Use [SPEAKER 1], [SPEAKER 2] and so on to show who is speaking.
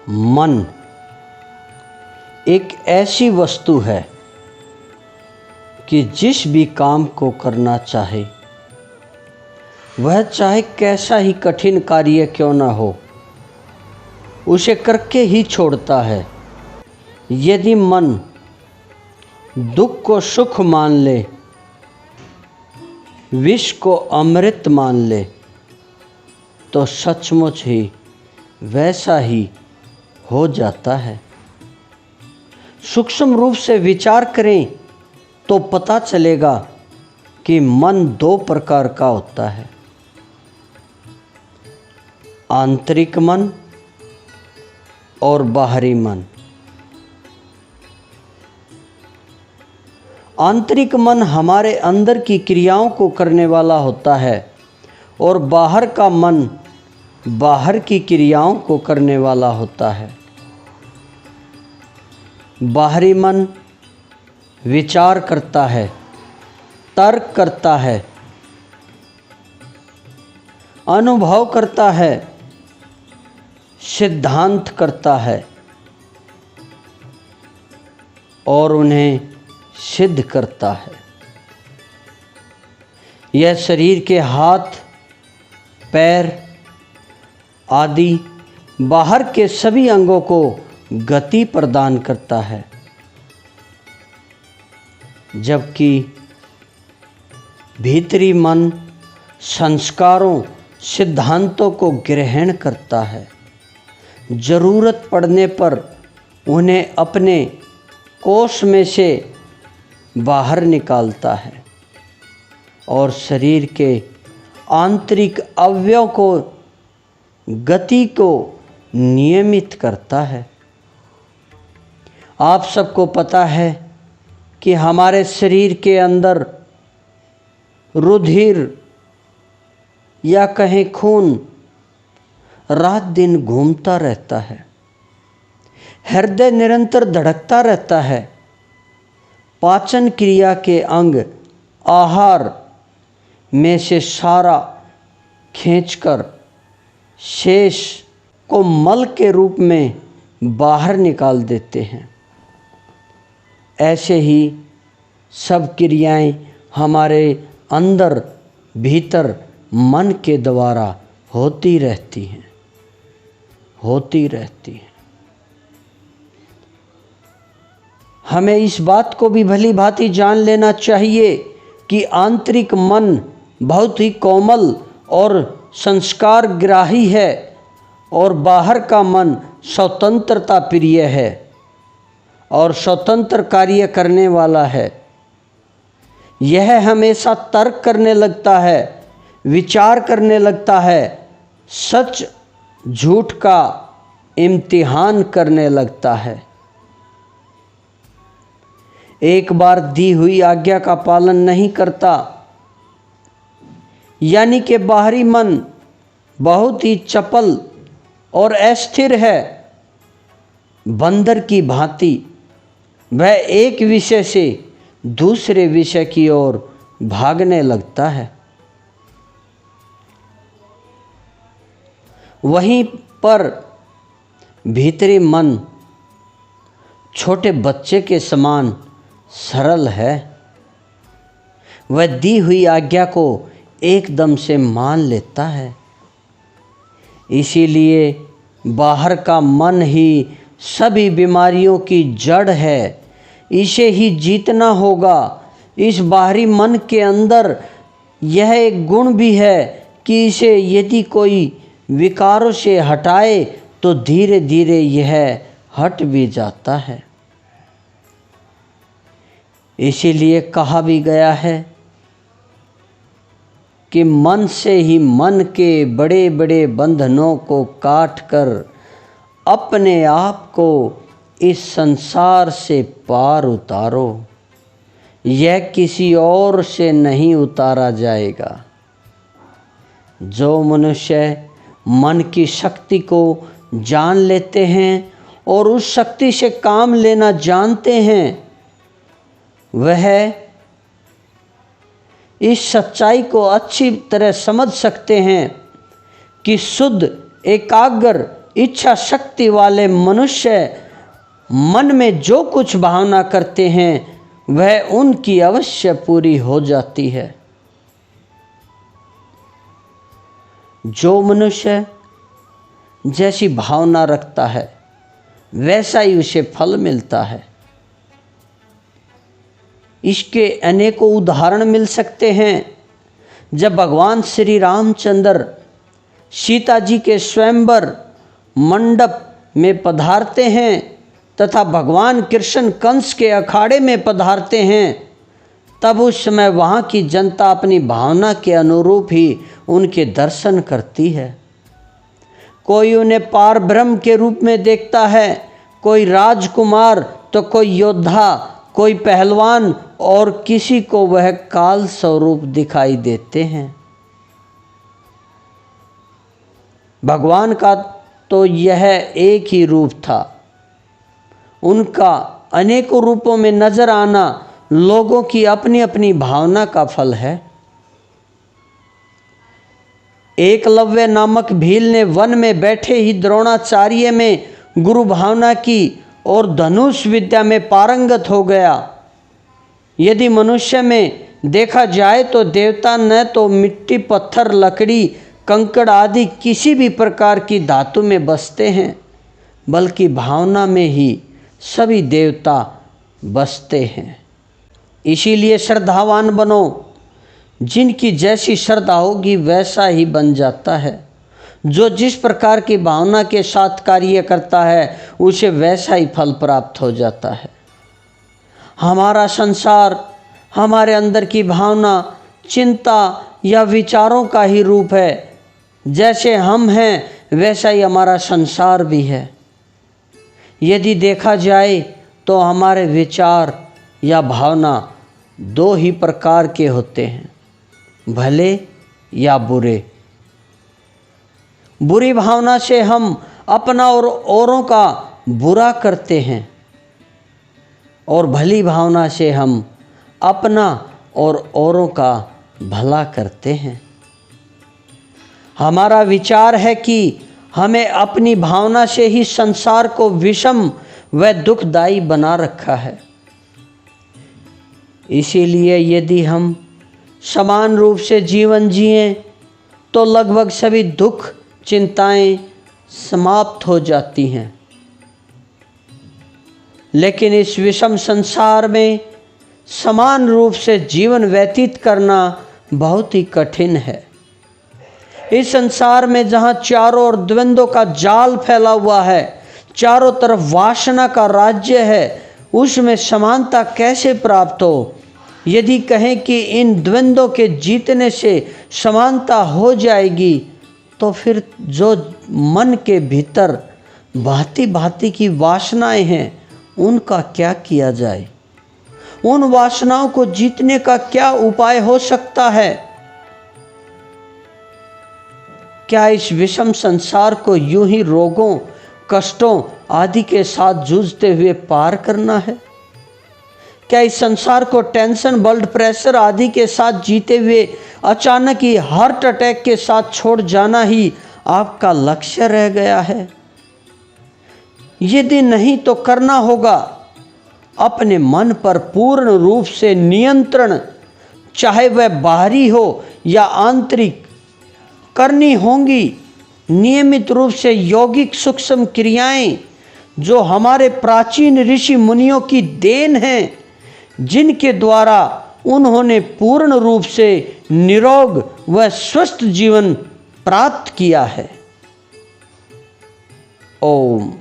[SPEAKER 1] मन एक ऐसी वस्तु है कि जिस भी काम को करना चाहे वह चाहे कैसा ही कठिन कार्य क्यों न हो उसे करके ही छोड़ता है। यदि मन दुख को सुख मान ले, विष को अमृत मान ले, तो सचमुच ही वैसा ही हो जाता है। सूक्ष्म रूप से विचार करें तो पता चलेगा कि मन दो प्रकार का होता है, आंतरिक मन और बाहरी मन। आंतरिक मन हमारे अंदर की क्रियाओं को करने वाला होता है और बाहर का मन बाहर की क्रियाओं को करने वाला होता है। बाहरी मन विचार करता है, तर्क करता है, अनुभव करता है, सिद्धांत करता है और उन्हें सिद्ध करता है। यह शरीर के हाथ, पैर आदि बाहर के सभी अंगों को गति प्रदान करता है, जबकि भीतरी मन संस्कारों, सिद्धांतों को ग्रहण करता है, जरूरत पड़ने पर उन्हें अपने कोष में से बाहर निकालता है और शरीर के आंतरिक अवयव को गति को नियमित करता है। आप सबको पता है कि हमारे शरीर के अंदर रुधिर या कहें खून रात दिन घूमता रहता है, हृदय निरंतर धड़कता रहता है, पाचन क्रिया के अंग आहार में से सारा खींचकर शेष को मल के रूप में बाहर निकाल देते हैं। ऐसे ही सब क्रियाएं हमारे अंदर भीतर मन के द्वारा होती रहती हैं। हमें इस बात को भी भली भांति जान लेना चाहिए कि आंतरिक मन बहुत ही कोमल और संस्कार ग्राही है और बाहर का मन स्वतंत्रता प्रिय है और स्वतंत्र कार्य करने वाला है। यह हमेशा तर्क करने लगता है, विचार करने लगता है, सच झूठ का इम्तिहान करने लगता है। एक बार दी हुई आज्ञा का पालन नहीं करता, यानी कि बाहरी मन बहुत ही चपल और अस्थिर है। बंदर की भांति वह एक विषय से दूसरे विषय की ओर भागने लगता है। वहीं पर भीतरी मन छोटे बच्चे के समान सरल है। वह दी हुई आज्ञा को एकदम से मान लेता है। इसीलिए बाहर का मन ही सभी बीमारियों की जड़ है। इसे ही जीतना होगा। इस बाहरी मन के अंदर यह एक गुण भी है कि इसे यदि कोई विकारों से हटाए तो धीरे धीरे यह हट भी जाता है। इसीलिए कहा भी गया है कि मन से ही मन के बड़े बड़े बंधनों को काट कर अपने आप को इस संसार से पार उतारो। यह किसी और से नहीं उतारा जाएगा। जो मनुष्य मन की शक्ति को जान लेते हैं और उस शक्ति से काम लेना जानते हैं, वह इस सच्चाई को अच्छी तरह समझ सकते हैं कि शुद्ध, एकाग्र, इच्छा शक्ति वाले मनुष्य मन में जो कुछ भावना करते हैं वह उनकी अवश्य पूरी हो जाती है। जो मनुष्य जैसी भावना रखता है वैसा ही उसे फल मिलता है। इसके अनेकों उदाहरण मिल सकते हैं। जब भगवान श्री रामचंद्र सीता जी के स्वयंवर मंडप में पधारते हैं तथा भगवान कृष्ण कंस के अखाड़े में पधारते हैं, तब उस समय वहाँ की जनता अपनी भावना के अनुरूप ही उनके दर्शन करती है। कोई उन्हें पार ब्रह्म के रूप में देखता है, कोई राजकुमार तो कोई योद्धा, कोई पहलवान और किसी को वह काल स्वरूप दिखाई देते हैं। भगवान का तो यह एक ही रूप था। उनका अनेकों रूपों में नजर आना लोगों की अपनी अपनी भावना का फल है। एकलव्य नामक भील ने वन में बैठे ही द्रोणाचार्य में गुरु भावना की और धनुष विद्या में पारंगत हो गया। यदि मनुष्य में देखा जाए तो देवता न तो मिट्टी, पत्थर, लकड़ी, कंकड़ आदि किसी भी प्रकार की धातु में बसते हैं, बल्कि भावना में ही सभी देवता बसते हैं। इसीलिए श्रद्धावान बनो। जिनकी जैसी श्रद्धा होगी वैसा ही बन जाता है। जो जिस प्रकार की भावना के साथ कार्य करता है उसे वैसा ही फल प्राप्त हो जाता है। हमारा संसार हमारे अंदर की भावना, चिंता या विचारों का ही रूप है। जैसे हम हैं वैसा ही हमारा संसार भी है। यदि देखा जाए तो हमारे विचार या भावना दो ही प्रकार के होते हैं, भले या बुरे। बुरी भावना से हम अपना और औरों का बुरा करते हैं और भली भावना से हम अपना और औरों का भला करते हैं। हमारा विचार है कि हमें अपनी भावना से ही संसार को विषम व दुखदायी बना रखा है। इसीलिए यदि हम समान रूप से जीवन जिएं तो लगभग सभी दुख, चिंताएं समाप्त हो जाती हैं। लेकिन इस विषम संसार में समान रूप से जीवन व्यतीत करना बहुत ही कठिन है। इस संसार में जहाँ चारों ओर द्वंद्वों का जाल फैला हुआ है, चारों तरफ वासना का राज्य है, उसमें समानता कैसे प्राप्त हो? यदि कहें कि इन द्वंद्वों के जीतने से समानता हो जाएगी तो फिर जो मन के भीतर भांति भांति की वासनाएं हैं उनका क्या किया जाए? उन वासनाओं को जीतने का क्या उपाय हो सकता है? क्या इस विषम संसार को यूं ही रोगों, कष्टों आदि के साथ जूझते हुए पार करना है? क्या इस संसार को टेंशन, ब्लड प्रेशर आदि के साथ जीते हुए अचानक ही हार्ट अटैक के साथ छोड़ जाना ही आपका लक्ष्य रह गया है? यदि नहीं तो करना होगा अपने मन पर पूर्ण रूप से नियंत्रण, चाहे वह बाहरी हो या आंतरिक, करनी होंगी। नियमित रूप से यौगिक सूक्ष्म क्रियाएं जो हमारे प्राचीन ऋषि मुनियों की देन हैं, जिनके द्वारा उन्होंने पूर्ण रूप से निरोग व स्वस्थ जीवन प्राप्त किया है। ओम।